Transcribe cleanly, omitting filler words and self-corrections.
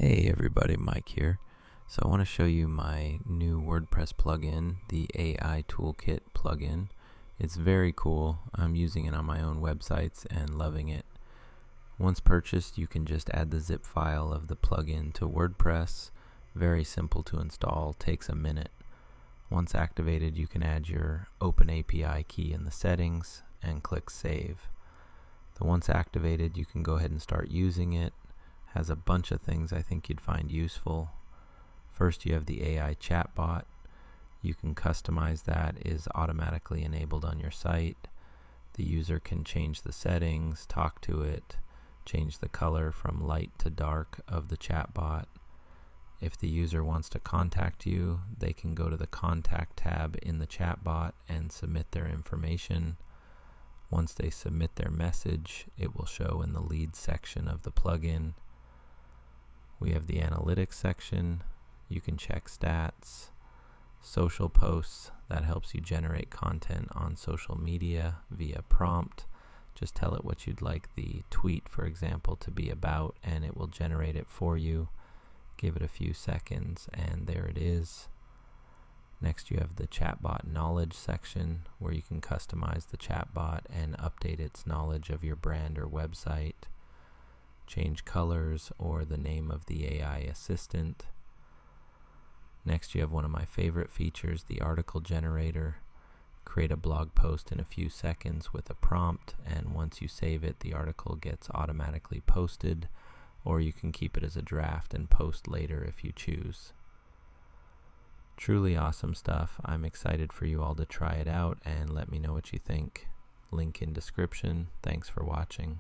Hey everybody, Mike here. So I want to show you my new WordPress plugin, the AI Toolkit plugin. It's very cool. I'm using it on my own websites and loving it. Once purchased, you can just add the zip file of the plugin to WordPress. Very simple to install, takes a minute. Once activated, you can add your Open API key in the settings and click Save. Once activated, you can go ahead and start using it. Has a bunch of things I think you'd find useful. First, you have the AI chatbot. You can customize that, is automatically enabled on your site. The user can change the settings, talk to it, change the color from light to dark of the chatbot. If the user wants to contact you, they can go to the Contact tab in the chatbot and submit their information. Once they submit their message, it will show in the leads section of the plugin. We have the analytics section. You can check stats, social posts. That helps you generate content on social media via prompt. Just tell it what you'd like the tweet, for example, to be about, and it will generate it for you. Give it a few seconds, and there it is. Next, you have the chatbot knowledge section, where you can customize the chatbot and update its knowledge of your brand or website. Change colors or the name of the AI assistant. Next, you have one of my favorite features, the article generator. Create a blog post in a few seconds with a prompt, and once you save it, the article gets automatically posted, or you can keep it as a draft and post later if you choose. Truly awesome stuff. I'm excited for you all to try it out and let me know what you think. Link in description. Thanks for watching.